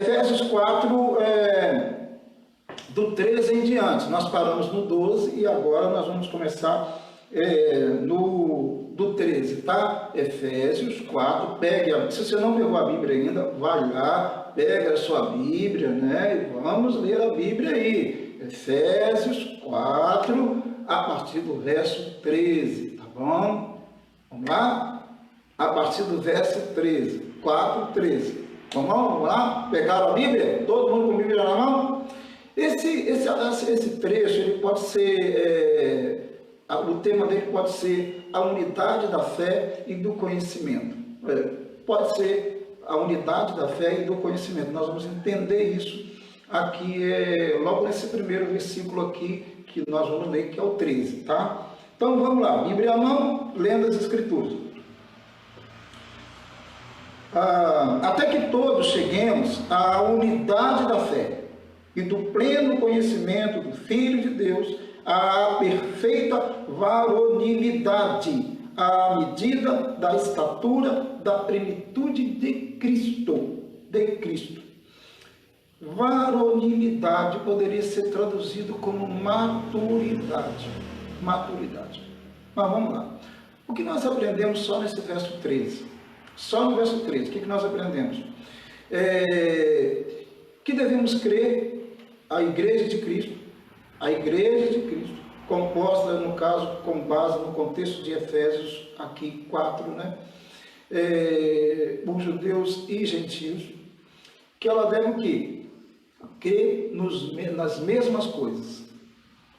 Efésios 4, do 13 em diante. Nós paramos no 12 e agora nós vamos começar do 13, tá? Efésios 4, se você não pegou a Bíblia ainda, vai lá, pega a sua Bíblia, né? E vamos ler a Bíblia aí. Efésios 4, a partir do verso 13, tá bom? Vamos lá? A partir do verso 13, 4, 13. Vamos lá? Pegaram a Bíblia? Todo mundo com a Bíblia na mão? Esse trecho, ele pode ser, o tema dele pode ser a unidade da fé e do conhecimento. Pode ser a unidade da fé e do conhecimento. Nós vamos entender isso aqui, logo nesse primeiro versículo aqui, que nós vamos ler, que é o 13, tá? Então vamos lá, Bíblia à mão, lendo as Escrituras. Até que todos cheguemos à unidade da fé e do pleno conhecimento do Filho de Deus, à perfeita varonilidade, à medida da estatura da plenitude de Cristo. Varonilidade poderia ser traduzido como maturidade. Mas vamos lá. O que nós aprendemos só nesse verso 13? Só no verso 13, o que nós aprendemos? Que devemos crer a Igreja de Cristo, composta, no caso, com base no contexto de Efésios, aqui 4, né? Os judeus e gentios, que ela deve o quê? Crer nas mesmas coisas.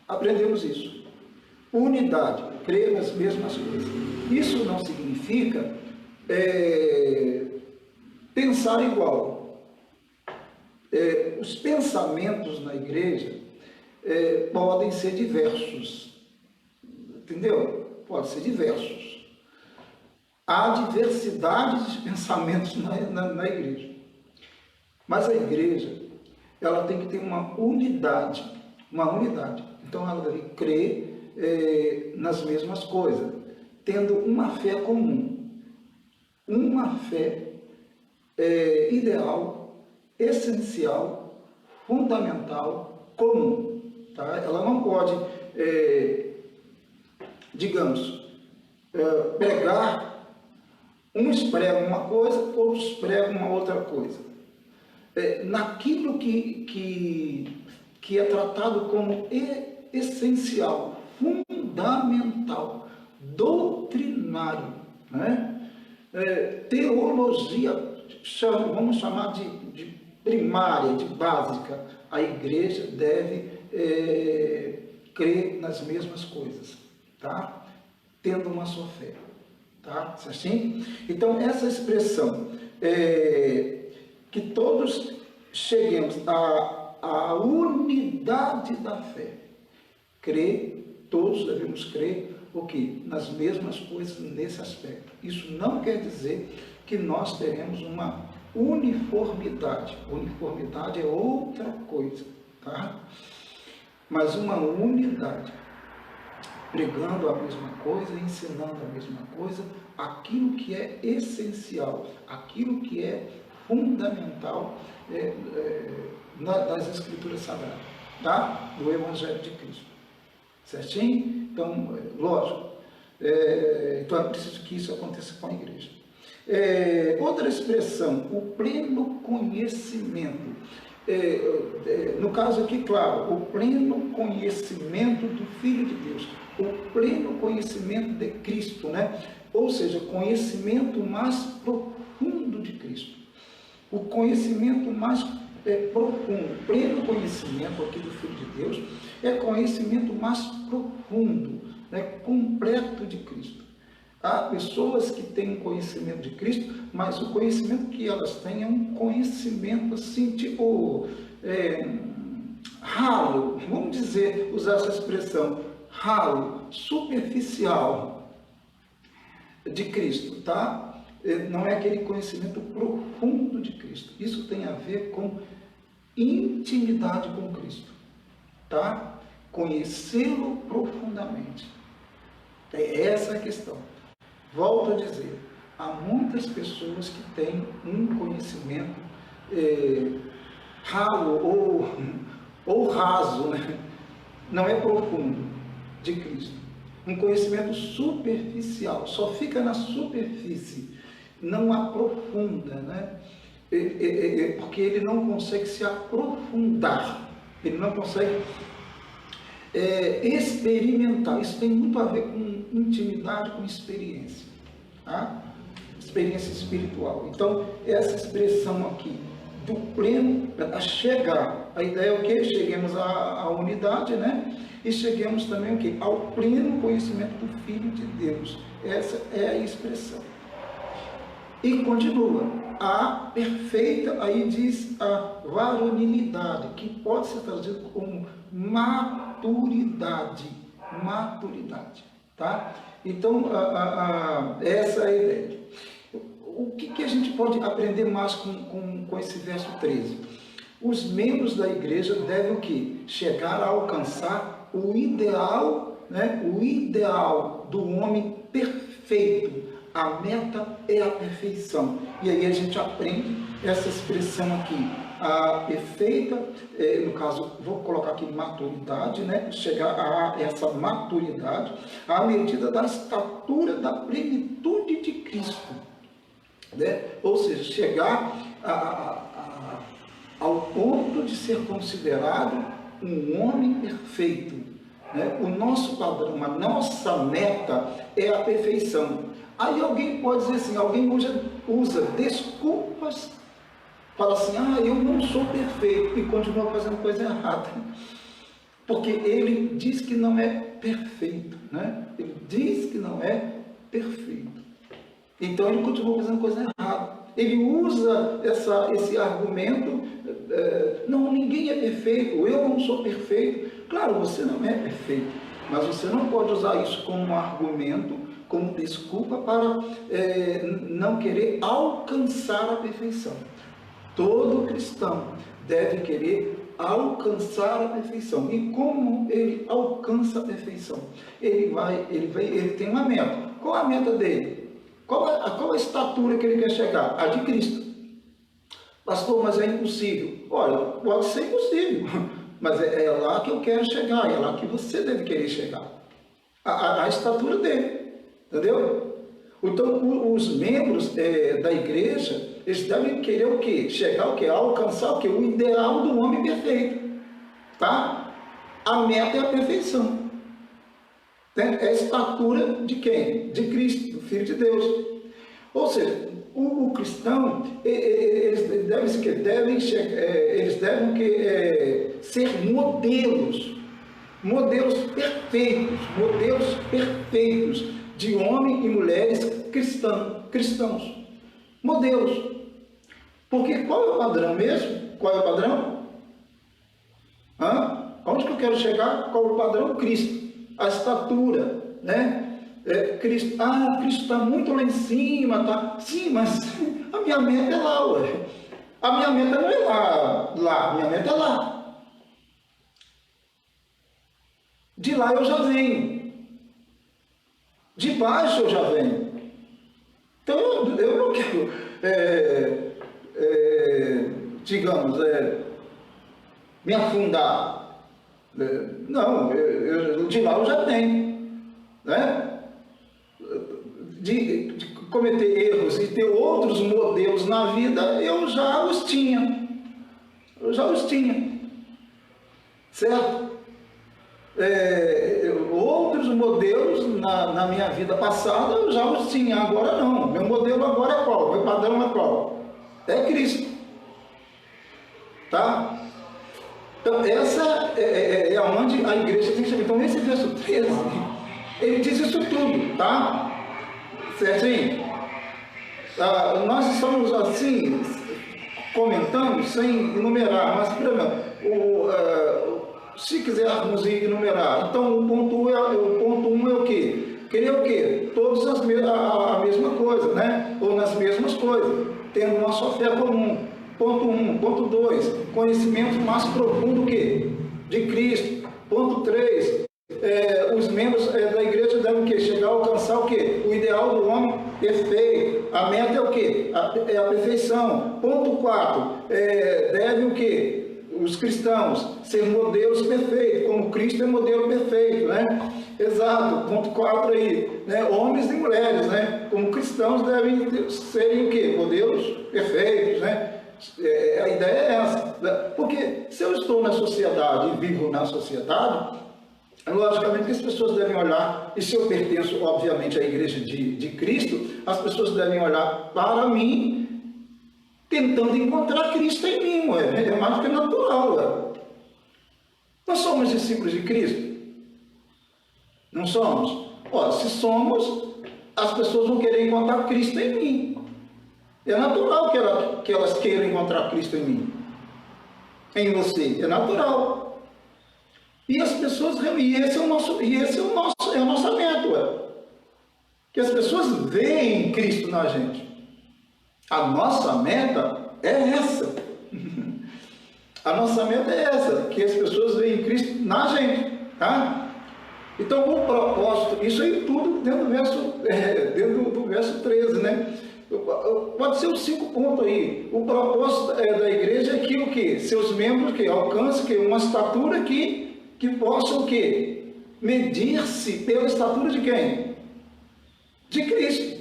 Aprendemos isso. Unidade, crer nas mesmas coisas. Isso não significa pensar igual. Os pensamentos na igreja podem ser diversos, entendeu? Pode ser diversos. Há diversidade de pensamentos na igreja, mas a igreja, ela tem que ter uma unidade. Então ela deve crer nas mesmas coisas, tendo uma fé comum. Uma fé ideal, essencial, fundamental, comum. Tá? Ela não pode, pregar, uns pregam uma coisa, outros pregam uma outra coisa. Naquilo que é tratado como essencial, fundamental, doutrinário, né? Teologia, vamos chamar de primária, de básica, a igreja deve crer nas mesmas coisas, tá? Tendo uma só fé, tá? Certinho? Então, essa expressão, que todos cheguemos à unidade da fé, todos devemos crer o quê? Nas mesmas coisas nesse aspecto. Isso não quer dizer que nós teremos uma uniformidade. Uniformidade é outra coisa, tá? Mas uma unidade, pregando a mesma coisa, ensinando a mesma coisa, aquilo que é essencial, aquilo que é fundamental das Escrituras Sagradas, tá? Do Evangelho de Cristo. Certinho? Então, lógico, então é preciso que isso aconteça com a igreja. Outra expressão, o pleno conhecimento. No caso aqui, claro, o pleno conhecimento do Filho de Deus, o pleno conhecimento de Cristo, né? Ou seja, conhecimento mais profundo de Cristo. O conhecimento mais profundo, pleno conhecimento aqui do Filho de Deus, é conhecimento mais profundo, né, completo de Cristo. Há pessoas que têm um conhecimento de Cristo, mas o conhecimento que elas têm é um conhecimento assim, tipo, ralo, vamos dizer, usar essa expressão, ralo, superficial de Cristo, tá? Não é aquele conhecimento profundo de Cristo. Isso tem a ver com intimidade com Cristo, tá? Conhecê-lo profundamente. É essa a questão. Volto a dizer, há muitas pessoas que têm um conhecimento ralo ou raso, né? Não é profundo de Cristo. Um conhecimento superficial, só fica na superfície, não aprofunda, né? Porque ele não consegue se aprofundar, ele não consegue experimentar. Isso tem muito a ver com intimidade, com experiência, tá? Experiência espiritual. Então, essa expressão aqui, do pleno, a chegar, a ideia é o que? Cheguemos à unidade, né? E cheguemos também o que? Ao pleno conhecimento do Filho de Deus. Essa é a expressão. E continua, a perfeita, aí diz a varonilidade, que pode ser traduzido como maturidade, tá? Então, essa é a ideia. O que a gente pode aprender mais com esse verso 13? Os membros da igreja devem o quê? Chegar a alcançar o ideal, né? O ideal do homem perfeito. A meta é a perfeição. E aí a gente aprende essa expressão aqui, a perfeita, no caso, vou colocar aqui maturidade, né? Chegar a essa maturidade, à medida da estatura da plenitude de Cristo, né? Ou seja, chegar ao ponto de ser considerado um homem perfeito, né? O nosso padrão, a nossa meta é a perfeição. Aí alguém pode dizer assim, alguém usa desculpas, fala assim, eu não sou perfeito, e continua fazendo coisa errada. Porque ele diz que não é perfeito, né? Ele diz que não é perfeito. Então ele continua fazendo coisa errada. Ele usa esse argumento, não, ninguém é perfeito, eu não sou perfeito. Claro, você não é perfeito, mas você não pode usar isso como um argumento, como desculpa para não querer alcançar a perfeição. Todo cristão deve querer alcançar a perfeição. E como ele alcança a perfeição? Ele tem uma meta. Qual a meta dele? Qual a estatura que ele quer chegar? A de Cristo. Pastor, mas é impossível. Olha, pode ser impossível, mas é lá que eu quero chegar, é lá que você deve querer chegar. A estatura dele. Entendeu? Então, os membros da igreja, eles devem querer o quê? Chegar o quê? Alcançar o quê? O ideal do homem perfeito. Tá? A meta é a perfeição. É a estatura de quem? De Cristo, do Filho de Deus. Ou seja, o cristão, eles devem ser modelos perfeitos, de homens e mulheres cristãos. Modelos. Porque qual é o padrão mesmo? Qual é o padrão? Onde que eu quero chegar? Qual é o padrão? Cristo. A estatura, né? Cristo. Cristo está muito lá em cima, tá? Sim, mas a minha meta é lá, ué. A minha meta não é lá. A minha meta é lá. De lá eu já venho. De baixo eu já venho. Então eu não quero, digamos, me afundar. Não, de lá eu já venho. Né? De cometer erros e ter outros modelos na vida, eu já os tinha. Certo? Outros modelos na minha vida passada eu já os tinha, agora não. Meu modelo agora é qual? Meu padrão é qual? É Cristo. Tá? Então essa é onde a igreja tem que chegar. Então esse verso 13, ele diz isso tudo, tá? Certinho? Nós estamos assim, comentando sem enumerar, mas primeiro, se quisermos enumerar, então o ponto 1 é o quê? Querer o quê? Todos a mesma coisa, né? Ou nas mesmas coisas, tendo uma só fé comum. Ponto 1. Ponto 2, conhecimento mais profundo o quê? De Cristo. Ponto 3, os membros da igreja devem o quê? Chegar a alcançar o quê? O ideal do homem perfeito. A meta é o quê? É a perfeição. Ponto 4. Devem o quê? Os cristãos ser modelos perfeitos, como Cristo é modelo perfeito, né? Exato, ponto 4 aí, né? Homens e mulheres, né? Como cristãos devem serem o quê? Modelos perfeitos, né? A ideia é essa, né? Porque se eu estou na sociedade e vivo na sociedade, logicamente que as pessoas devem olhar, e se eu pertenço, obviamente, à igreja de Cristo, as pessoas devem olhar para mim, tentando encontrar Cristo em mim, é mais do que natural. Nós somos discípulos de Cristo? Não somos? Se somos, as pessoas vão querer encontrar Cristo em mim. É natural que elas queiram encontrar Cristo em mim, em você, é natural. E as pessoas, essa é a nossa meta, que as pessoas veem Cristo na gente. A nossa meta é essa. A nossa meta é essa, que as pessoas veem Cristo na gente, tá? Então, o propósito, isso aí tudo dentro do verso 13, né? Pode ser os 5 pontos aí. O propósito da igreja é que o quê? Seus membros que alcancem uma estatura que possam o quê? Medir-se pela estatura de quem? De Cristo.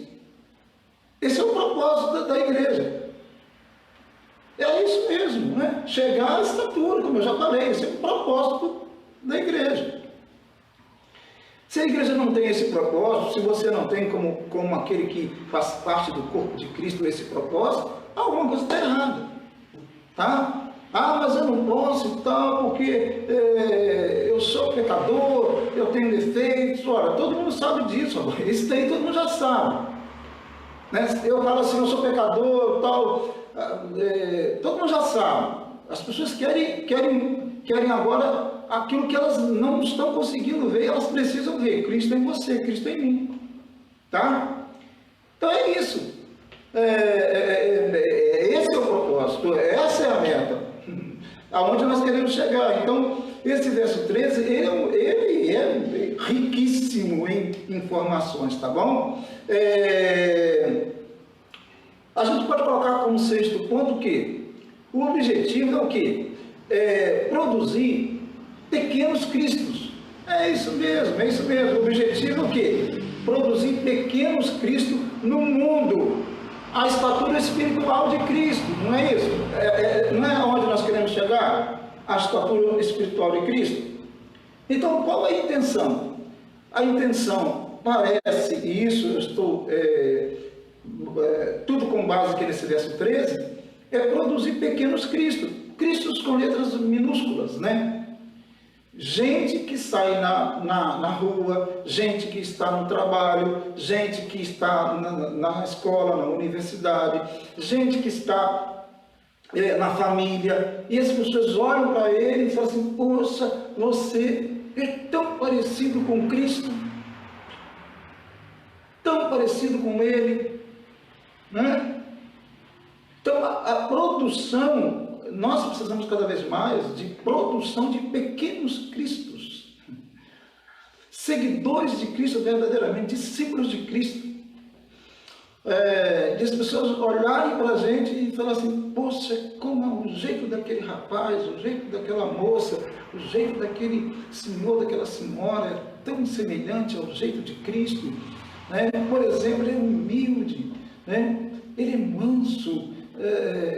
Esse é o propósito da igreja. É isso mesmo, né? Chegar à estatura, como eu já falei, esse é o propósito da igreja. Se a igreja não tem esse propósito, se você não tem como aquele que faz parte do corpo de Cristo esse propósito, alguma coisa está errada. Tá? Mas eu não posso e tal, porque eu sou pecador, eu tenho defeitos. Ora, todo mundo sabe disso, isso daí todo mundo já sabe. Né? Eu falo assim, eu sou pecador, tal, todo mundo já sabe. As pessoas querem agora aquilo que elas não estão conseguindo ver, elas precisam ver. Cristo em você, Cristo em mim. Tá? Então é isso. Esse é o propósito, essa é a meta. Aonde nós queremos chegar. Então, esse verso 13, ele é riquíssimo em informações, tá bom? A gente pode colocar como 6º ponto o quê? O objetivo é o quê? Produzir pequenos cristos. É isso mesmo. O objetivo é o quê? Produzir pequenos cristos no mundo. A estatura espiritual de Cristo, não é isso? Não é onde nós queremos chegar? A estatura espiritual de Cristo. Então, qual é a intenção? A intenção parece, e isso eu estou tudo com base aqui nesse verso 13, é produzir pequenos cristos, cristos com letras minúsculas, né? Gente que sai na rua, gente que está no trabalho, gente que está na escola, na universidade, gente que está na família, e as pessoas olham para ele e falam assim, poxa, você é tão parecido com Cristo, tão parecido com Ele, né? Então a produção, nós precisamos cada vez mais de produção de pequenos cristos, seguidores de Cristo verdadeiramente, discípulos de Cristo, de as pessoas olharem para a gente e falar assim, poxa, como o jeito daquele rapaz, o jeito daquela moça, o jeito daquele senhor, daquela senhora, é tão semelhante ao jeito de Cristo, né? Por exemplo, ele é humilde, né? Ele é manso,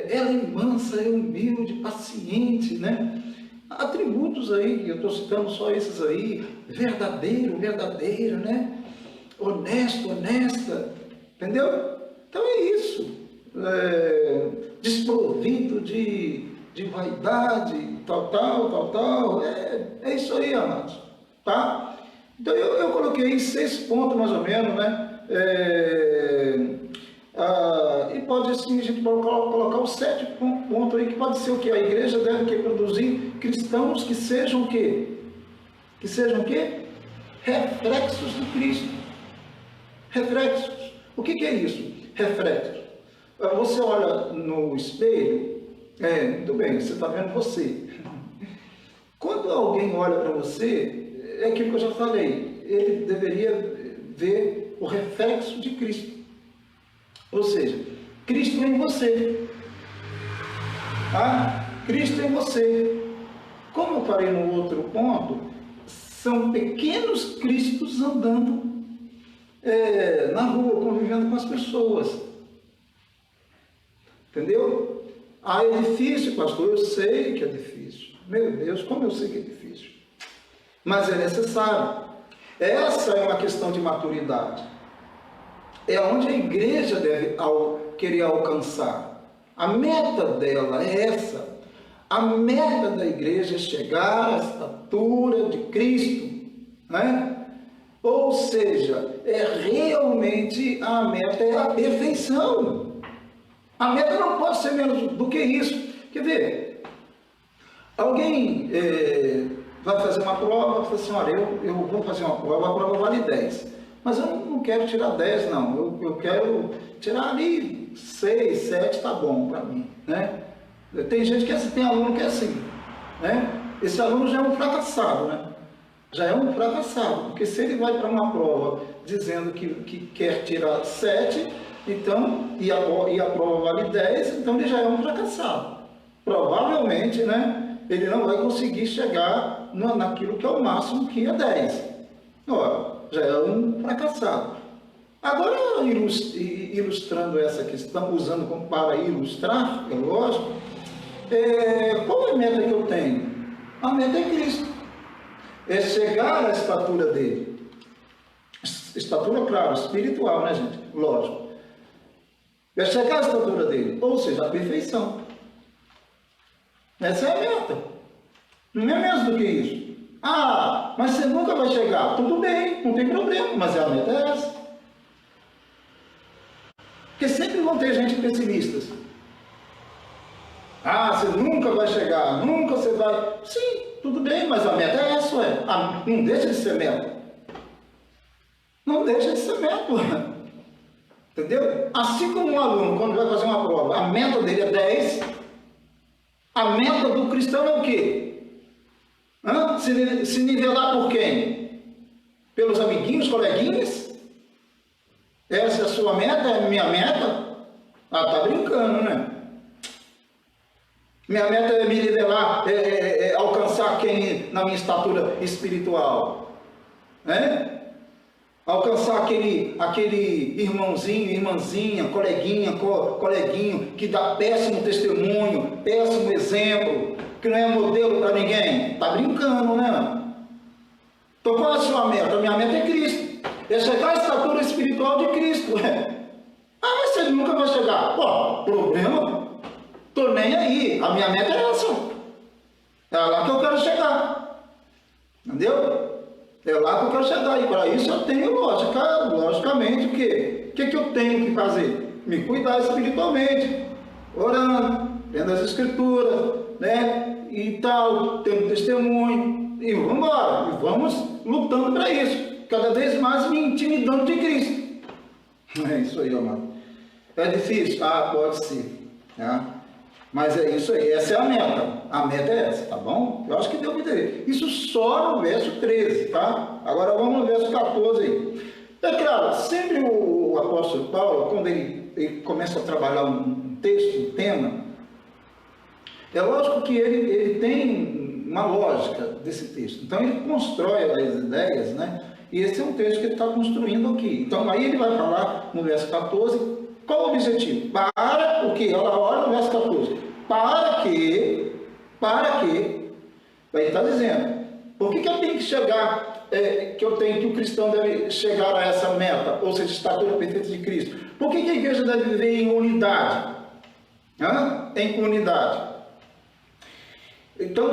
ela é mansa, é humilde, paciente, né? Atributos aí, que eu estou citando só esses aí, verdadeiro, verdadeira, né? Honesto, honesta, entendeu? Então é isso, desprovido de vaidade, tal, é isso aí, amados, tá? Então eu coloquei 6 pontos mais ou menos, né? E pode assim, a gente pode colocar o 7º ponto aí, que pode ser o que? A igreja deve produzir cristãos que sejam o quê? Que sejam o quê? Reflexos do Cristo. Reflexos. O que é isso? Reflexos. Você olha no espelho, muito bem, você está vendo você. Quando alguém olha para você, é aquilo que eu já falei, ele deveria ver o reflexo de Cristo. Ou seja, Cristo em você. Tá? Cristo em você. Como eu falei no outro ponto, são pequenos Cristos andando na rua, convivendo com as pessoas. Entendeu? Ah, é difícil, pastor, eu sei que é difícil. Meu Deus, como eu sei que é difícil. Mas é necessário. Essa é uma questão de maturidade. É onde a igreja deve querer alcançar. A meta dela é essa. A meta da igreja é chegar à estatura de Cristo, né? Ou seja, realmente a meta é a perfeição. A meta não pode ser menos do que isso. Quer ver? Alguém vai fazer uma prova, fala assim, olha, eu vou fazer uma prova, a prova vale 10. Mas eu não quero tirar 10, não. Eu quero tirar ali 6, 7, tá bom para mim, né? Tem gente que é assim, tem aluno que é assim, né? Esse aluno já é um fracassado, né? Já é um fracassado, porque se ele vai para uma prova dizendo que quer tirar 7, então, e a prova vale 10, então ele já é um fracassado. Provavelmente, né, ele não vai conseguir chegar naquilo que é o máximo, que é 10. Ó, já é um fracassado. Agora, ilustrando essa questão, usando para ilustrar, é lógico, qual é a meta que eu tenho? A meta é Cristo. É chegar à estatura dele. Estatura, claro, espiritual, né, gente? Lógico. É chegar à estatura dele, ou seja, a perfeição. Essa é a meta. Não é menos do que isso. Ah, mas você nunca vai chegar. Tudo bem, não tem problema, mas a meta é essa. Porque sempre vão ter gente pessimistas. Ah, você nunca vai chegar, nunca você vai... Sim, tudo bem, mas a meta é essa, ué. Não deixa de ser meta. Não deixa de ser meta, entendeu? Assim como um aluno, quando vai fazer uma prova, a meta dele é 10, a meta do cristão é o quê? Se nivelar por quem? Pelos amiguinhos, coleguinhas? Essa é a sua meta? É a minha meta? Ah, tá brincando, né? Minha meta é me nivelar, alcançar quem na minha estatura espiritual, né? Alcançar aquele irmãozinho, irmãzinha, coleguinho que dá péssimo testemunho, péssimo exemplo, que não é modelo para ninguém. Está brincando, né? Então qual é a sua meta? A minha meta é Cristo. É chegar à estatura espiritual de Cristo. Ah, mas você nunca vai chegar. Pô, problema? Estou nem aí. A minha meta é essa. É lá que eu quero chegar. Entendeu? É lá que eu quero chegar, e para isso eu tenho logicamente, o quê? O que eu tenho que fazer? Me cuidar espiritualmente, orando, lendo as escrituras, né? E tal, tendo testemunho, e vamos embora, e vamos lutando para isso, cada vez mais me intimidando de Cristo. É isso aí, amado. É difícil? Ah, pode ser, tá? Mas é isso aí, essa é a meta. A meta é essa, tá bom? Eu acho que deu para entender. Isso só no verso 13, tá? Agora vamos no verso 14 aí. É claro, sempre o apóstolo Paulo, quando ele começa a trabalhar um texto, um tema, é lógico que ele tem uma lógica desse texto. Então ele constrói as ideias, né? E esse é um texto que ele está construindo aqui. Então aí ele vai falar no verso 14, qual o objetivo? Para o que? Olha no verso 14. Para que, ele está dizendo, por que eu tenho que chegar, que o cristão deve chegar a essa meta, ou seja, estatura perfeita de Cristo? Por que a igreja deve viver em unidade? Em unidade. Então,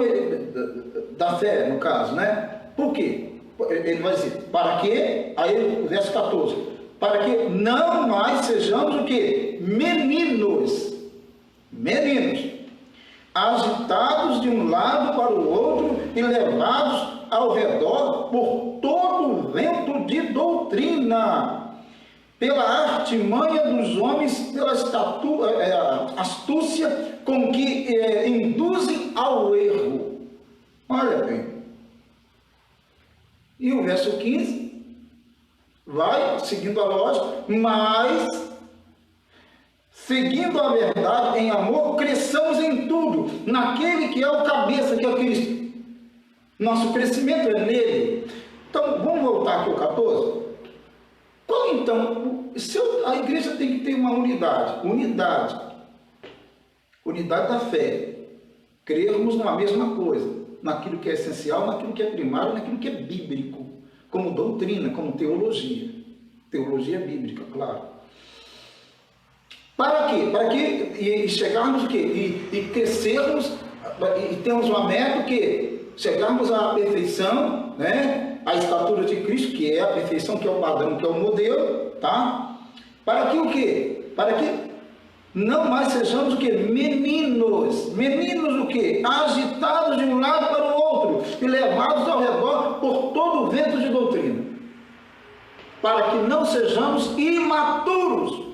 da fé, no caso, né? Por quê? Ele vai dizer, para que, aí o verso 14, para que não mais sejamos o quê? Meninos, agitados de um lado para o outro e levados ao redor por todo o vento de doutrina, pela artimanha dos homens, pela astúcia com que induzem ao erro. Olha bem, E o verso 15 vai seguindo a lógica, mas seguindo a verdade em amor, cresçamos em tudo, naquele que é o cabeça, que é o Cristo. Nosso crescimento é nele. Então, vamos voltar aqui ao 14? Qual então? A igreja tem que ter uma unidade. Unidade da fé. Crermos numa mesma coisa, naquilo que é essencial, naquilo que é primário, naquilo que é bíblico, como doutrina, como teologia. Teologia bíblica, claro. Para quê? Para que chegarmos o quê? E crescermos, e temos uma meta que chegarmos à perfeição, né? A estatura de Cristo, que é a perfeição, que é o padrão, que é o modelo, tá? Para que o quê? Para que não mais sejamos o quê? Meninos. Meninos o quê? Agitados de um lado para o outro e levados ao redor por todo o vento de doutrina. Para que não sejamos imaturos.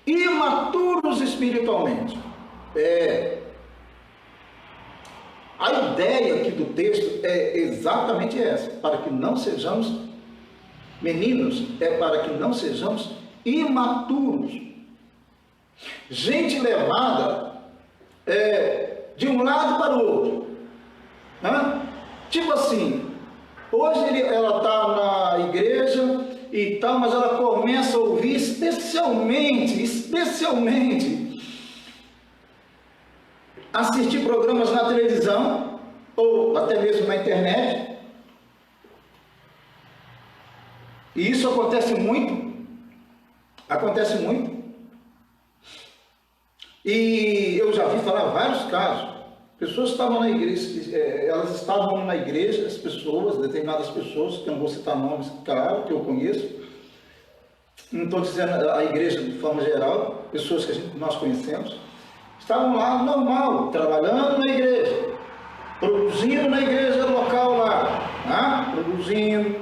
Imaturos espiritualmente. A ideia aqui do texto é exatamente essa. Para que não sejamos meninos, é para que não sejamos imaturos. Gente levada de um lado para o outro. Tipo assim, hoje ela está na igreja e tal, mas ela começa a ouvir especialmente, assistir programas na televisão, ou até mesmo na internet. E isso acontece muito. E eu já vi falar vários casos. Pessoas estavam na igreja, elas estavam na igreja, as pessoas, determinadas pessoas, que eu não vou citar nomes, claro, que eu conheço. Não estou dizendo a igreja de forma geral, pessoas que nós conhecemos. Estavam lá normal, trabalhando na igreja, produzindo na igreja local lá, produzindo,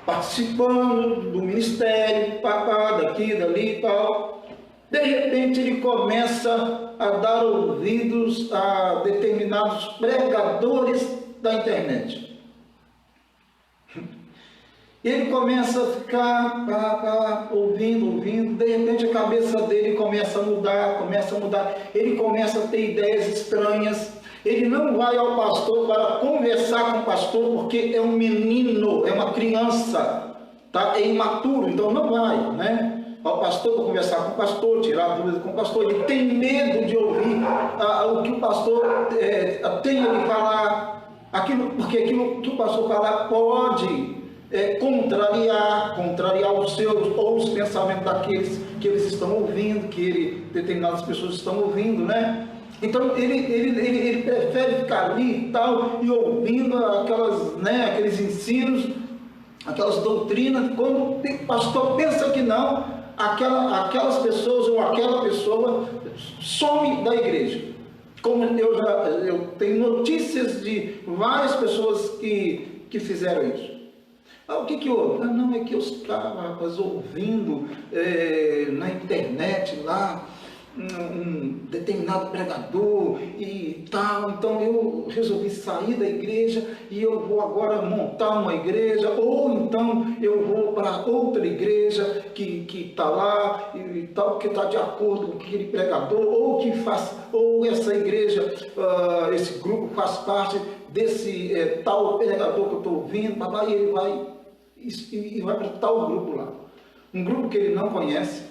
participando do ministério, daqui, dali e tal. De repente ele começa a dar ouvidos a determinados pregadores da internet. Ele começa a ficar ouvindo, de repente a cabeça dele começa a mudar, ele começa a ter ideias estranhas. Ele não vai ao pastor para conversar com o pastor, porque é um menino, é uma criança, tá? É imaturo, então não vai, né? Ao pastor para conversar com o pastor, tirar dúvidas com o pastor. Ele tem medo de ouvir o que o pastor tem a lhe falar, porque aquilo que o pastor falar pode contrariar os seus ou os pensamentos daqueles que eles estão ouvindo, que determinadas pessoas estão ouvindo, né? Então ele prefere ficar ali e tal, e ouvindo aqueles ensinos, aquelas doutrinas. Quando o pastor pensa que não, aquelas pessoas ou aquela pessoa some da igreja. Como eu tenho notícias de várias pessoas que fizeram isso. O que houve? Não, é que eu estava ouvindo na internet lá um determinado pregador e tal, então eu resolvi sair da igreja e eu vou agora montar uma igreja, ou então eu vou para outra igreja que está lá e tal, que está de acordo com aquele pregador, ou essa igreja, esse grupo faz parte desse tal pregador que eu estou ouvindo, e ele vai para tal grupo lá, um grupo que ele não conhece,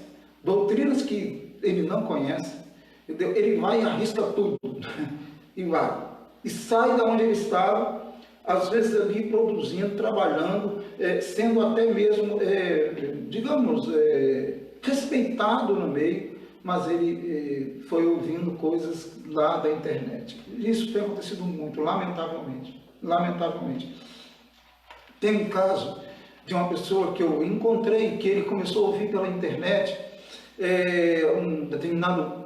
doutrinas que ele não conhece, ele vai e arrisca tudo, e vai, e sai da onde ele estava, às vezes ali produzindo, trabalhando, sendo até mesmo, digamos, respeitado no meio, mas ele foi ouvindo coisas lá da internet. Isso tem acontecido muito, lamentavelmente. Tem um caso de uma pessoa que eu encontrei, que ele começou a ouvir pela internet, um determinado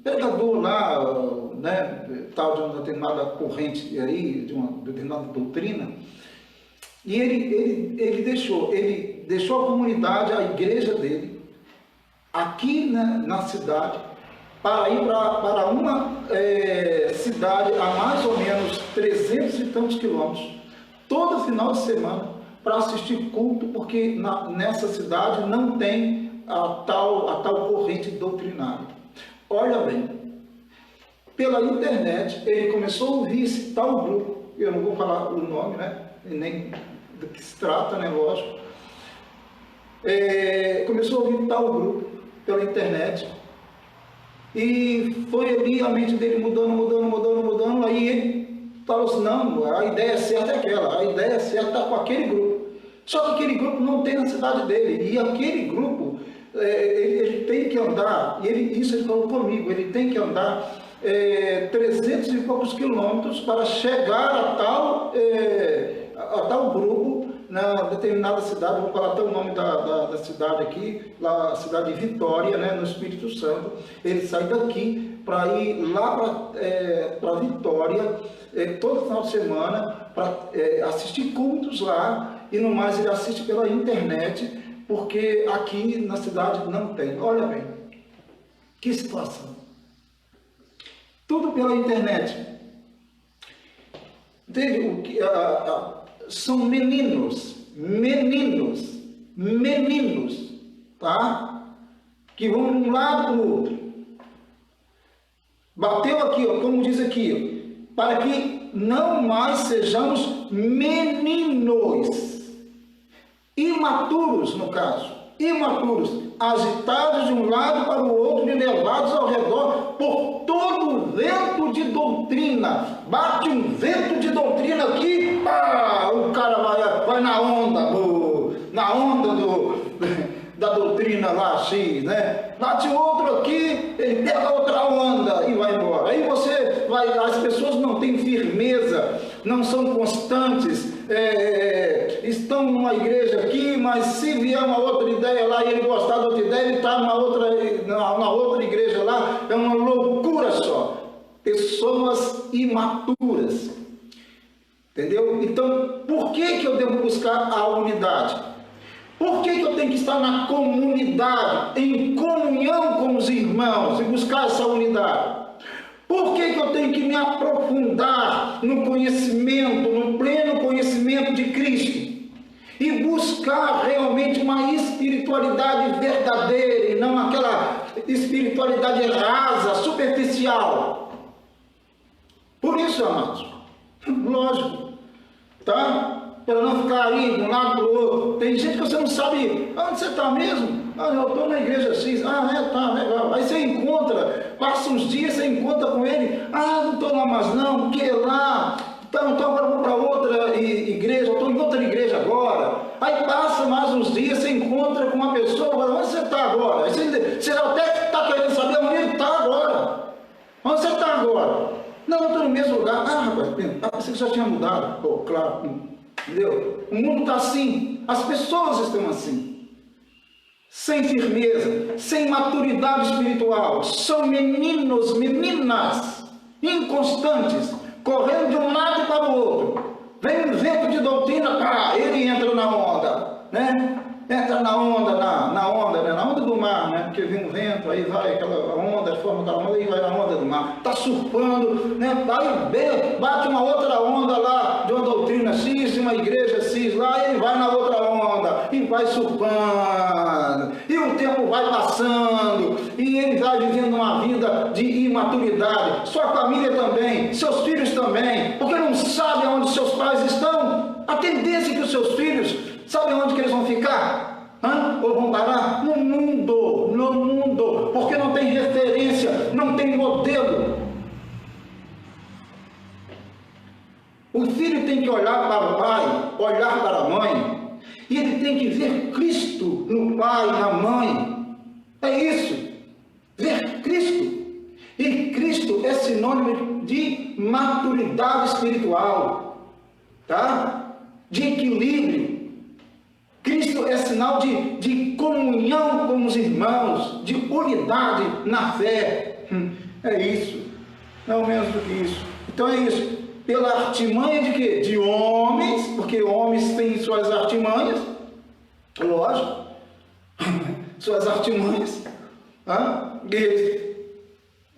pregador lá, né, tal de uma determinada corrente aí, de uma determinada doutrina, e ele deixou a comunidade, a igreja dele, aqui, né, na cidade, para ir para uma cidade a mais ou menos 300 e tantos quilômetros, todo final de semana para assistir culto, porque nessa cidade não tem a tal corrente doutrinária. Olha bem, pela internet ele começou a ouvir esse tal grupo, eu não vou falar o nome, né? Nem do que se trata, né? Lógico. Começou a ouvir tal grupo pela internet. E foi ali a mente dele mudando, aí ele falou assim, não, a ideia certa é aquela, a ideia certa está com aquele grupo. Só que aquele grupo não tem na cidade dele, e aquele grupo, ele tem que andar, e isso ele falou comigo, ele tem que andar 300 e poucos quilômetros para chegar a tal grupo, na determinada cidade, vou falar até o nome da cidade aqui, lá, a cidade de Vitória, né, no Espírito Santo. Ele sai daqui para ir lá para Vitória, todo final de semana, para assistir cultos lá, e no mais ele assiste pela internet, porque aqui na cidade não tem. Olha bem, que situação. Tudo pela internet. Entende? São meninos, tá? Que vão de um lado para o outro. Bateu aqui, ó, como diz aqui, ó, para que não mais sejamos meninos, imaturos no caso, agitados de um lado para o outro e levados ao redor por todo vento de doutrina. Bate um vento de doutrina aqui, pá, o cara vai na onda da doutrina lá, X, né? Bate outro aqui, ele pega outra onda e vai embora. Aí você vai, as pessoas não têm firmeza, não são constantes, estão numa igreja aqui, mas se vier uma outra ideia lá e ele gostar da outra ideia, ele está na outra igreja lá, é uma loucura só. Pessoas imaturas. Entendeu? Então, por que eu devo buscar a unidade? Por que eu tenho que estar na comunidade, em comunhão com os irmãos e buscar essa unidade? Por que eu tenho que me aprofundar no conhecimento, no pleno conhecimento de Cristo? E buscar realmente uma espiritualidade verdadeira e não aquela espiritualidade rasa, superficial. Por isso, amados, lógico, tá? Para não ficar aí de um lado para o outro. Tem gente que você não sabe onde você está mesmo. Ah, eu estou na igreja X. Ah, tá, legal. Aí você encontra, passa uns dias, você encontra com ele. Ah, não estou lá mais não, porque lá. Então agora vou para outra igreja, estou em outra igreja agora. Aí passa mais uns dias, você encontra com uma pessoa, onde você está agora? Aí você até está querendo saber onde ele está agora. Onde você está agora? Não, eu estou no mesmo lugar. Ah, rapaz, pensei que já tinha mudado. Pô, claro. Entendeu? O mundo está assim, as pessoas estão assim, sem firmeza, sem maturidade espiritual, são meninos, meninas, inconstantes, correndo de um lado para o outro. Vem um vento de doutrina, ele entra na onda, né? Entra na onda, né? Na onda do mar, né? Porque vem um vento, aí vai aquela onda, forma aquela onda, e vai na onda do mar. Está surfando, né? Aí bate uma outra onda lá, de uma doutrina X, de uma igreja X lá, e ele vai na outra onda, e vai surfando. E o tempo vai passando, e ele vai vivendo uma vida de imaturidade. Sua família também, seus filhos também, porque não sabe onde seus pais estão. A tendência é que os seus filhos, sabe onde que eles vão ficar? Ou vão parar? No mundo, porque não tem referência, não tem modelo. O filho tem que olhar para o pai, olhar para a mãe, e ele tem que ver Cristo no pai, na mãe. É isso, ver Cristo. E Cristo é sinônimo de maturidade espiritual, tá? De equilíbrio. Cristo é sinal de comunhão com os irmãos, de unidade na fé. É isso, não menos do que isso. Então é isso, pela artimanha de quê? De homens, porque homens têm suas artimanhas, lógico, suas artimanhas, eles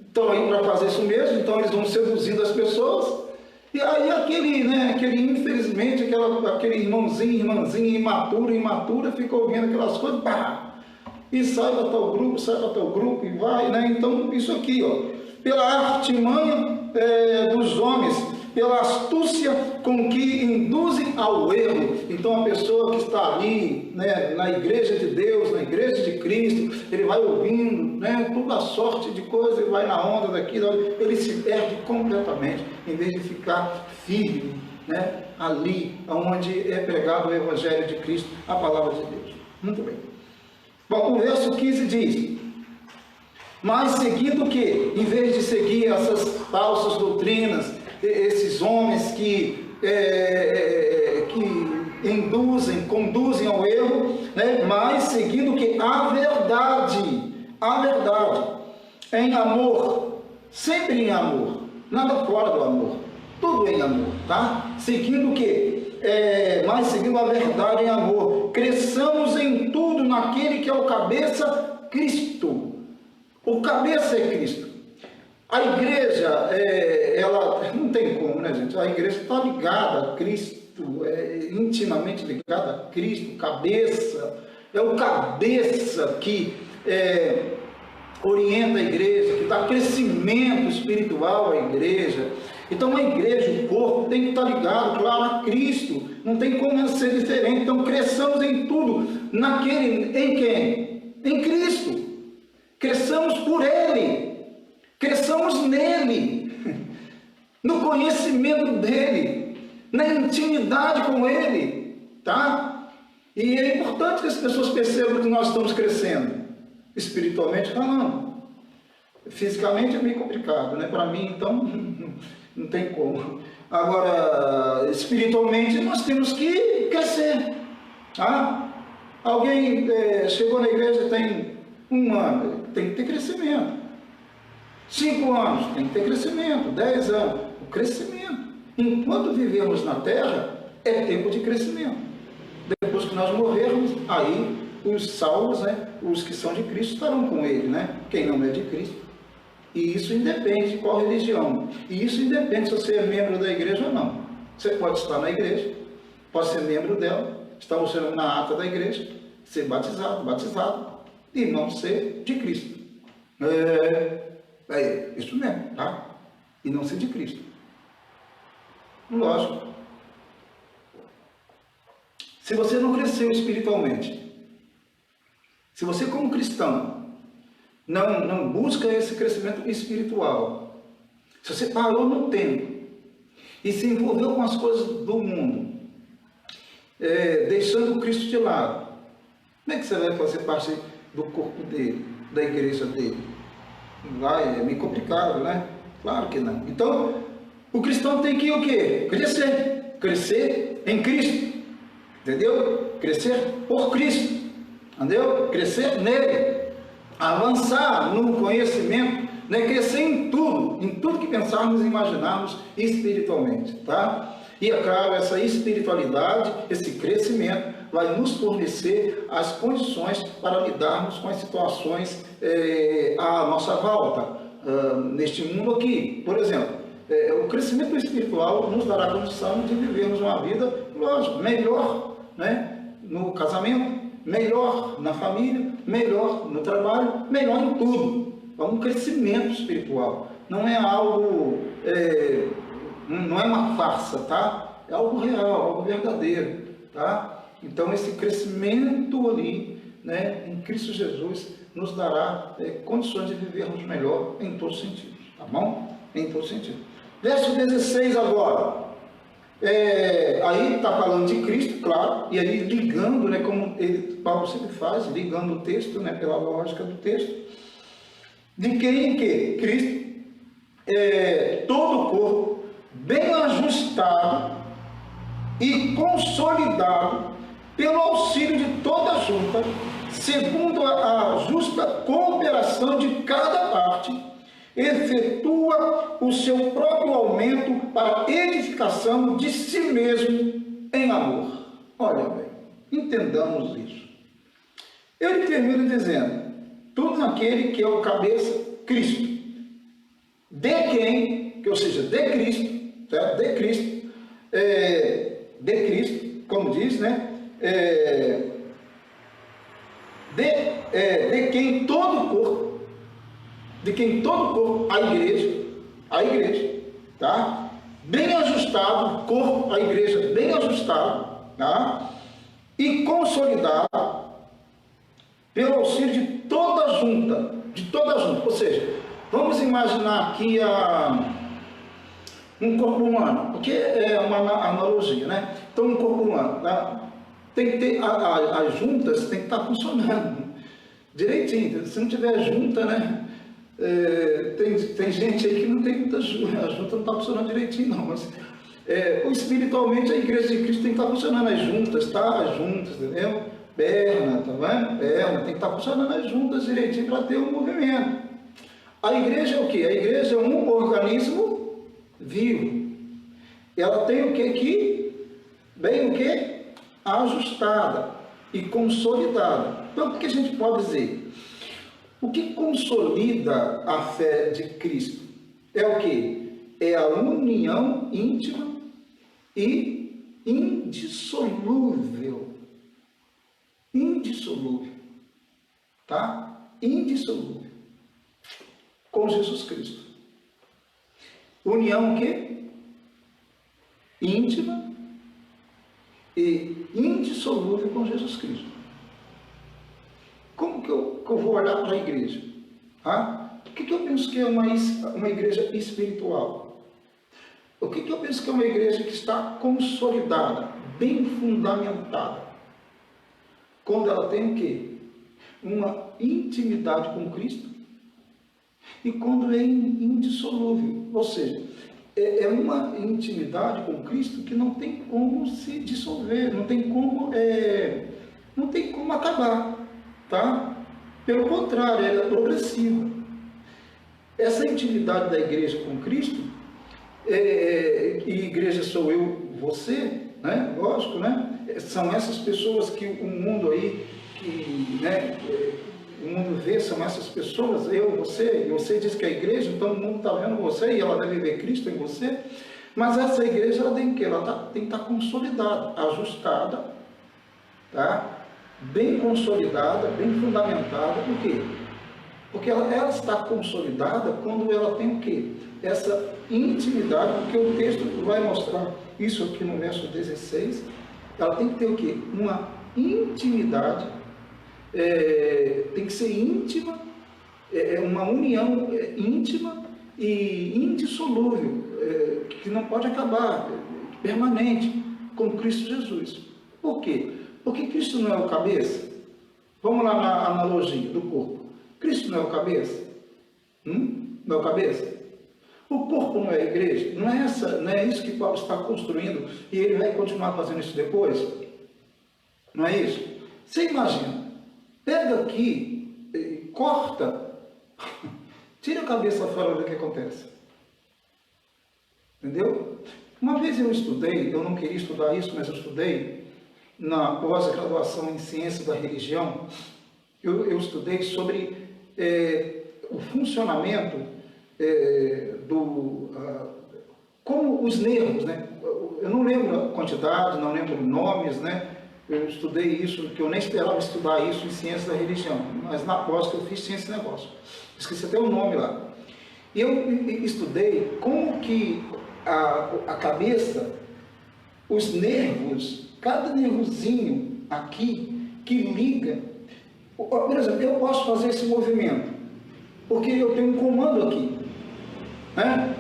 estão aí para fazer isso mesmo, então eles vão seduzindo as pessoas, E aí aquele infelizmente, aquele irmãozinho, irmãzinha imatura, fica ouvindo aquelas coisas, pá, e sai para tal grupo, e vai, né? Então, isso aqui, ó, pela artimanha dos homens, pela astúcia com que induzem ao erro. Então, a pessoa que está ali, né, na igreja de Deus, na igreja de Cristo, ele vai ouvindo, né, toda a sorte de coisa, ele vai na onda daquilo, ele se perde completamente, em vez de ficar firme, né, ali, onde é pregado o Evangelho de Cristo, a palavra de Deus. Muito bem. Bom, o verso 15 diz: mas seguindo o quê? Em vez de seguir essas falsas doutrinas, esses homens que conduzem ao erro, né? Mas seguindo o quê? A verdade, em amor, sempre em amor, nada fora do amor, tudo em amor, tá? Seguindo o quê? Mas seguindo a verdade em amor, cresçamos em tudo naquele que é o cabeça, Cristo. O cabeça é Cristo. A igreja, ela não tem como, né, gente? A igreja está ligada a Cristo, intimamente ligada a Cristo, cabeça. É o cabeça que orienta a igreja, que dá crescimento espiritual à igreja. Então a igreja, o corpo, tem que estar ligado, claro, a Cristo. Não tem como ser diferente. Então cresçamos em tudo. Em quem? Em Cristo. Cresçamos por Ele. Cresçamos nele. No conhecimento dEle. Na intimidade com Ele. Tá? E é importante que as pessoas percebam que nós estamos crescendo. Espiritualmente falando. Fisicamente é meio complicado, né? Para mim, então, não tem como. Agora, espiritualmente, nós temos que crescer. Tá? Alguém chegou na igreja tem 1 ano, tem que ter crescimento. 5 anos, tem que ter crescimento. 10 anos, o crescimento. Enquanto vivemos na terra, é tempo de crescimento. Depois que nós morrermos, aí os salvos, né, os que são de Cristo, estarão com Ele, né? Quem não é de Cristo. E isso independe de qual religião. E isso independe se você é membro da igreja ou não. Você pode estar na igreja, pode ser membro dela, estar você na ata da igreja, ser batizado, e não ser de Cristo. Isso mesmo, tá? E não ser de Cristo. Lógico. Se você não cresceu espiritualmente, se você como cristão não busca esse crescimento espiritual, se você parou no tempo e se envolveu com as coisas do mundo, deixando o Cristo de lado, como é que você vai fazer parte do corpo dele, da igreja dele? É meio complicado, né? Claro que não. Então, o cristão tem que o quê? Crescer em Cristo, entendeu? Crescer por Cristo, entendeu? Crescer nele. Avançar no conhecimento, né? Crescer em tudo que pensarmos e imaginarmos espiritualmente, tá? E é claro, essa espiritualidade, esse crescimento vai nos fornecer as condições para lidarmos com as situações à nossa volta, neste mundo aqui. Por exemplo, o crescimento espiritual nos dará condição de vivermos uma vida, lógico, melhor, né? No casamento, melhor na família, melhor no trabalho, melhor em tudo. É um crescimento espiritual. Não é algo, não é uma farsa, tá? É algo real, algo verdadeiro, tá? Então esse crescimento ali, né, em Cristo Jesus, nos dará condições de vivermos melhor em todos os sentidos, tá bom? Em todos os sentidos. Verso 16 agora. Aí está falando de Cristo, claro, e aí ligando, né, como Paulo sempre faz, ligando o texto, né, pela lógica do texto, de quem em que? Cristo, todo o corpo, bem ajustado e consolidado pelo auxílio de toda a junta, segundo a justa cooperação de cada parte, efetua o seu próprio aumento para a edificação de si mesmo em amor. Olha bem, entendamos isso. Ele termina dizendo, tudo naquele que é o cabeça, Cristo, de quem, ou seja, de Cristo, certo? De Cristo, como diz, né? De quem todo o corpo, a igreja, tá? Bem ajustado, corpo, a igreja bem ajustado, tá? E consolidado pelo auxílio de toda junta, ou seja, vamos imaginar aqui um corpo humano, porque é uma analogia, né? Então, um corpo humano, tá? Tem que ter, as juntas tem que estar funcionando direitinho. Se não tiver junta, né? Tem gente aí que não tem muita junta, a junta não está funcionando direitinho, não. Mas espiritualmente a igreja de Cristo tem que estar funcionando, as juntas, tá? As juntas, entendeu? Perna, tá vendo? Perna, tem que estar funcionando as juntas direitinho para ter um movimento. A igreja é o quê? A igreja é um organismo vivo. Ela tem o que aqui? Bem o que? Ajustada e consolidada. Então, o que a gente pode dizer? O que consolida a fé de Cristo? É o que? É a união íntima e indissolúvel. Indissolúvel. Tá? Indissolúvel. Com Jesus Cristo. União o quê? Íntima e indissolúvel com Jesus Cristo. Como que eu vou olhar para a igreja? O que eu penso que é uma igreja espiritual? O que eu penso que é uma igreja que está consolidada, bem fundamentada? Quando ela tem o quê? Uma intimidade com Cristo e quando é indissolúvel. Ou seja, é uma intimidade com Cristo que não tem como se dissolver, não tem como acabar. Tá? Pelo contrário, ela é progressiva. Essa intimidade da igreja com Cristo, e igreja sou eu, você, né? Lógico, né? São essas pessoas que o mundo aí, o mundo vê, são essas pessoas, eu, você, e você diz que é a igreja, então o mundo está vendo você e ela deve ver Cristo em você, mas essa igreja ela tem que estar consolidada, ajustada, tá? Bem consolidada, bem fundamentada. Por quê? Porque ela está consolidada quando ela tem o quê? Essa intimidade, porque o texto vai mostrar isso aqui no verso 16. Ela tem que ter o quê? Uma intimidade, tem que ser íntima, uma união íntima e indissolúvel, que não pode acabar, permanente, com Cristo Jesus. Por quê? Porque Cristo não é o cabeça? Vamos lá na analogia do corpo. Cristo não é o cabeça? Não é o cabeça? O corpo não é a igreja? Não é isso que Paulo está construindo e ele vai continuar fazendo isso depois? Não é isso? Você imagina, pega aqui, corta, tira a cabeça fora do que acontece. Entendeu? Uma vez eu estudei, eu não queria estudar isso, mas eu estudei na pós-graduação em Ciência da Religião, eu estudei sobre o funcionamento como os nervos, né? Eu não lembro a quantidade, não lembro nomes, né? Eu estudei isso, que eu nem esperava estudar isso em Ciência da Religião, mas na pós que eu fiz Ciência do Negócio. Esqueci até o nome lá. E eu estudei como que a cabeça, os nervos, cada nervozinho aqui que liga. Por exemplo, eu posso fazer esse movimento porque eu tenho um comando aqui, né?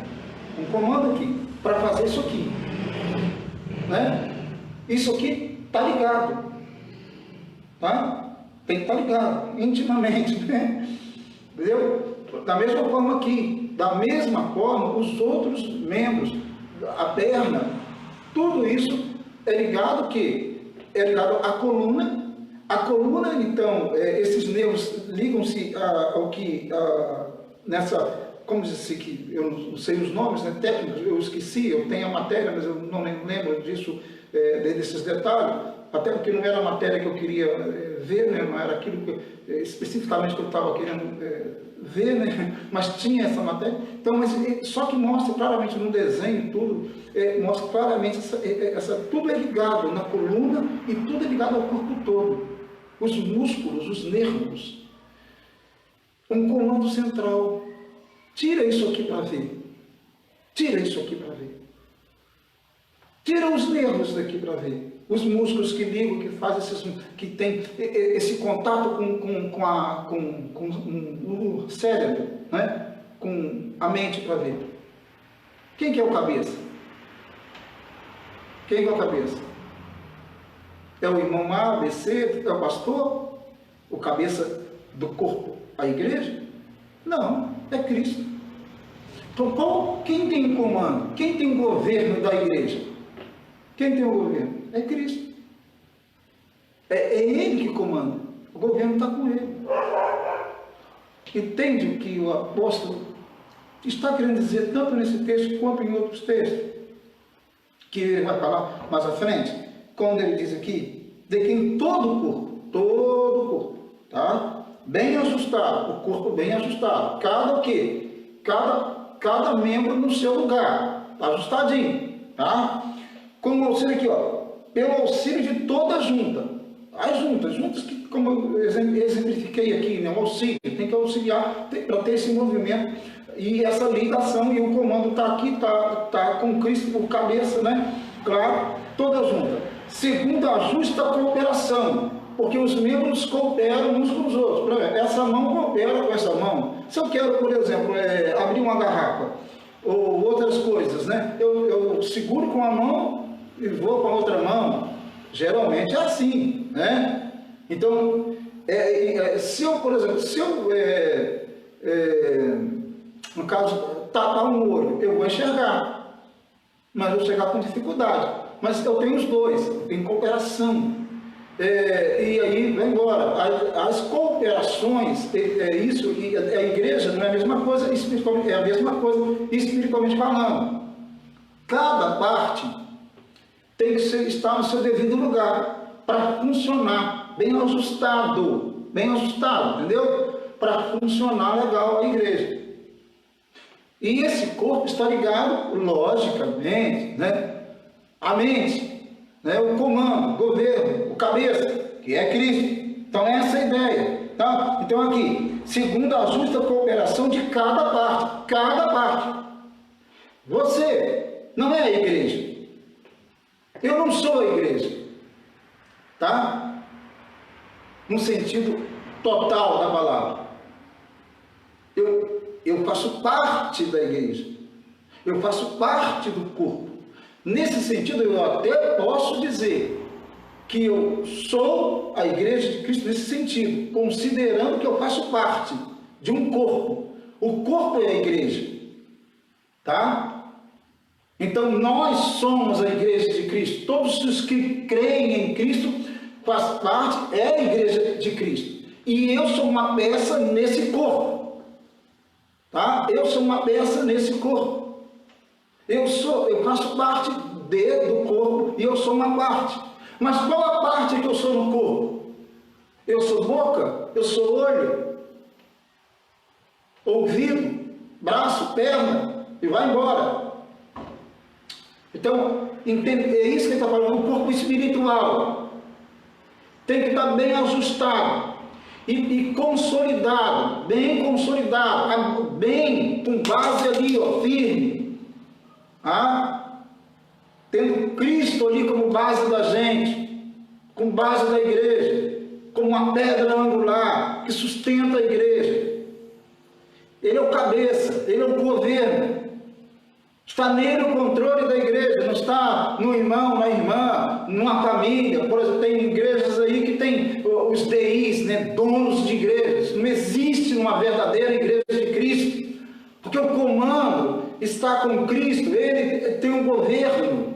Um comando aqui para fazer isso aqui, né? Isso aqui está ligado, tá? Tem que estar ligado intimamente, né? Entendeu? Da mesma forma aqui, da mesma forma os outros membros, a perna, tudo isso é ligado que é ligado à coluna. A coluna, então, esses nervos ligam-se ao que como disse que eu não sei os nomes, né, técnicos, eu esqueci, eu tenho a matéria, mas eu não lembro disso, desses detalhes, até porque não era a matéria que eu queria ver, né? Não era aquilo que, especificamente que eu estava querendo ver, né? Mas tinha essa matéria. Então, só que mostra claramente no desenho tudo, mostra claramente tudo é ligado na coluna e tudo é ligado ao corpo todo. Os músculos, os nervos. Um comando central. Tira isso aqui para ver. Tira isso aqui para ver. Tira os nervos daqui para ver. Os músculos que ligam, que fazem que tem esse contato com o cérebro, né? Com a mente para ver. Quem que é o cabeça? Quem é o cabeça? É o irmão A, B, C, é o pastor? O cabeça do corpo, a igreja? Não, é Cristo. Então, quem tem o comando? Quem tem o governo da igreja? Quem tem o governo? É Cristo. É Ele que comanda. O governo está com Ele. Entende o que o apóstolo está querendo dizer tanto nesse texto quanto em outros textos? Que ele vai falar mais à frente, quando ele diz aqui, de que em todo o corpo, tá? Bem ajustado, o corpo bem ajustado. Cada o quê? Cada membro no seu lugar. Tá ajustadinho, tá? Com o auxílio aqui, ó, pelo auxílio de toda a junta. As juntas que, como eu exemplifiquei aqui, né, o auxílio, tem que auxiliar para ter esse movimento e essa ligação, e o comando está aqui, está com Cristo por cabeça, né? Claro, toda a junta. Segundo a justa cooperação, porque os membros cooperam uns com os outros. Por exemplo, essa mão coopera com essa mão. Se eu quero, por exemplo, abrir uma garrafa, ou outras coisas, né? Eu seguro com a mão e vou com a outra mão. Geralmente é assim, né? Então, se eu, por exemplo, no caso, tapar um olho, eu vou enxergar, mas eu vou enxergar com dificuldade. Mas eu tenho os dois, em cooperação. E aí vai embora. As cooperações, isso, e a igreja não é a mesma coisa, espiritualmente, é a mesma coisa espiritualmente falando. Cada parte tem que estar no seu devido lugar para funcionar bem ajustado, entendeu? Para funcionar legal a igreja. E esse corpo está ligado, logicamente, né? A mente, né? O comando, o governo, o cabeça, que é Cristo. Então essa é a ideia, tá? Então aqui, segundo a justa cooperação de cada parte. Você não é a igreja. Eu não sou a igreja, tá? No sentido total da palavra. Eu faço parte da igreja. Eu faço parte do corpo. Nesse sentido, eu até posso dizer que eu sou a igreja de Cristo nesse sentido, considerando que eu faço parte de um corpo. O corpo é a igreja, tá? Então, nós somos a igreja de Cristo. Todos os que creem em Cristo faz parte, é a igreja de Cristo. E eu sou uma peça nesse corpo. Tá? Eu sou uma peça nesse corpo. Eu faço parte do corpo e eu sou uma parte. Mas qual a parte que eu sou no corpo? Eu sou boca? Eu sou olho? Ouvido? Braço? Perna? E vai embora. Então, é isso que ele está falando, o corpo espiritual tem que estar bem ajustado e consolidado, bem consolidado, bem com base ali, ó, firme, tendo Cristo ali como base da gente, como base da igreja, como uma pedra angular que sustenta a igreja. Ele é o cabeça, ele é o governo. Está nele o controle da igreja, não está no irmão, na irmã, numa família. Por exemplo, tem igrejas aí que tem os DIs, né, donos de igrejas. Não existe uma verdadeira igreja de Cristo, porque o comando está com Cristo, ele tem um governo,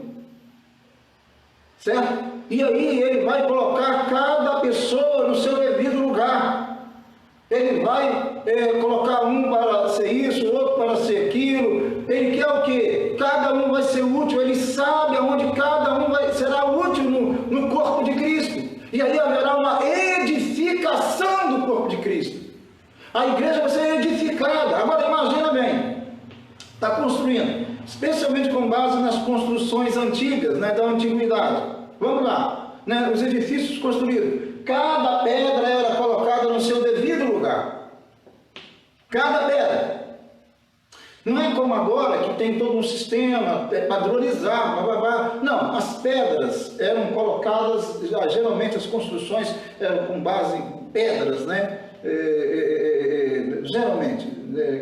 certo? E aí ele vai colocar cada pessoa no seu devido lugar. Ele vai colocar um para ser isso, outro para ser aquilo. Ele quer o quê? Cada um vai ser útil. Ele sabe aonde cada um será útil no corpo de Cristo. A igreja vai ser edificada. Agora imagina bem, está construindo, especialmente com base nas construções antigas, né, da antiguidade. Vamos lá, né, os edifícios construídos. Cada pedra era colocada no seu devido lugar. Cada pedra. Não é como agora que tem todo um sistema padronizado, blá, blá, blá. Não, as pedras eram colocadas, geralmente as construções eram com base em pedras, né? Geralmente,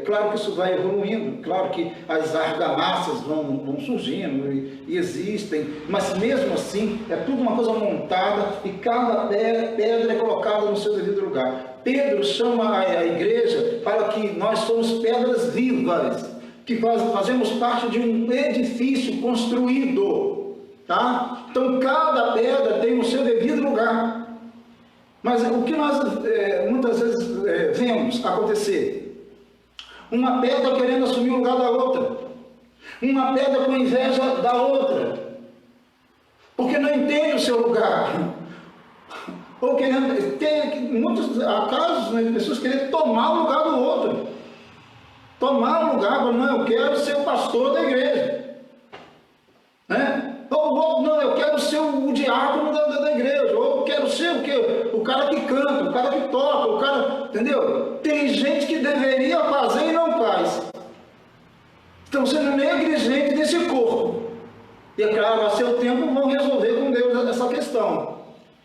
claro que isso vai evoluindo, claro que as argamassas vão surgindo e existem, mas mesmo assim é tudo uma coisa montada e cada pedra é colocada no seu devido lugar. Pedro chama a igreja para que nós somos pedras vivas, que fazemos parte de um edifício construído, tá? Então cada pedra tem o seu devido lugar. Mas o que nós muitas vezes vemos acontecer? Uma pedra querendo assumir o lugar da outra. Uma pedra com inveja da outra. Porque não entende o seu lugar. Ou querendo, tem muitos casos, né, de pessoas querendo tomar o lugar do outro. Tomar o lugar, não, eu quero ser o pastor da igreja. Né? Ou não, eu quero ser o diácono da igreja, ou eu quero ser o quê? O cara que canta, o cara que toca, o cara, entendeu? Tem gente que deveria fazer e não faz. Estão sendo negligentes desse corpo. E é claro, a seu tempo vão resolver com Deus essa questão.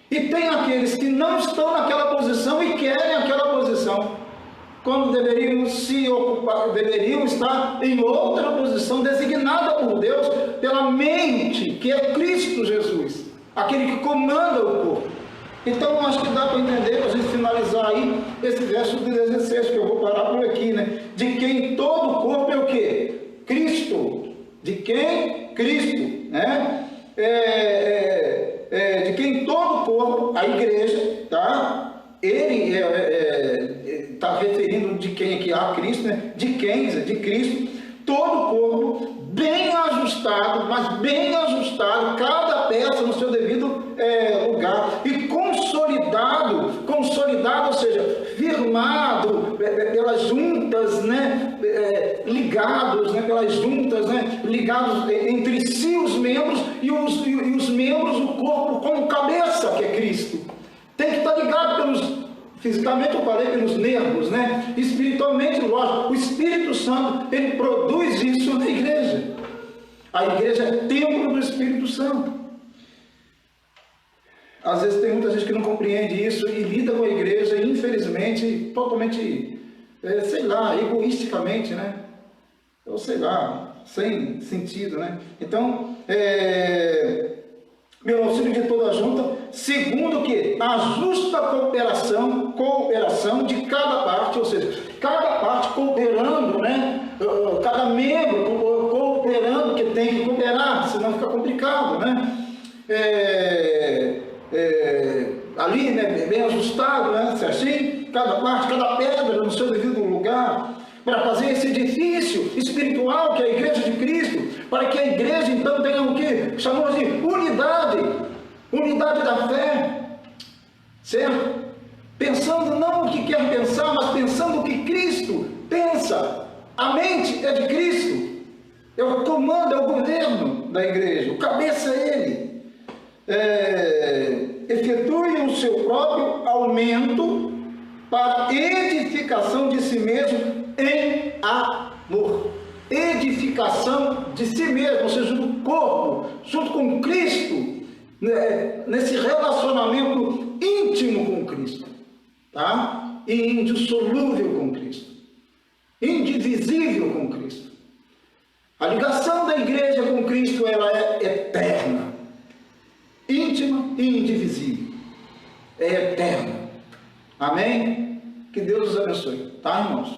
E tem aqueles que não estão naquela posição e querem aquela posição, quando deveriam se ocupar, deveriam estar em outra posição designada por Deus, pela mente, que é Cristo Jesus, aquele que comanda o corpo. Então, acho que dá para entender, para a gente finalizar aí, esse verso de 16, que eu vou parar por aqui, né? De quem todo o corpo é o quê? Cristo. De quem? Cristo, né? De quem todo o corpo, a igreja, tá? Ele está referindo de quem aqui a Cristo, né? De quem? De Cristo. Todo o corpo bem ajustado, mas bem ajustado, cada peça no seu devido lugar, e consolidado, ou seja, firmado pelas juntas, né? Ligados, né? Pelas juntas, né? Ligados entre si os membros e os membros do corpo como cabeça, que é Cristo. Tem que estar ligado fisicamente eu falei pelos nervos, né? Espiritualmente, lógico, o Espírito Santo, ele produz isso na igreja. A igreja é templo do Espírito Santo. Às vezes tem muita gente que não compreende isso e lida com a igreja, infelizmente, totalmente, sei lá, egoisticamente, né? Ou sei lá, sem sentido, né? Então, meu auxílio de toda a junta, segundo que a justa cooperação de cada parte, ou seja, cada parte cooperando, né? Cada membro cooperando, que tem que cooperar, senão fica complicado, né? Ali, né, bem ajustado, né? Certinho, cada parte, cada pedra no seu devido lugar, para fazer esse edifício espiritual que é a igreja de Cristo, para que a igreja então tenha o que chamamos de unidade da fé, certo? Pensando não o que quer pensar, mas pensando o que Cristo pensa. A mente é de Cristo, é o comando, é o governo da igreja, o cabeça é Ele. Efetue o seu próprio aumento para edificação de si mesmo em amor. Edificação de si mesmo, ou seja, do corpo, junto com Cristo, né, nesse relacionamento íntimo com Cristo, tá? E indissolúvel com Cristo, indivisível com Cristo. A ligação da igreja com Cristo, ela é eterna, íntima e indivisível, é eterna. Amém? Que Deus os abençoe, tá, irmãos?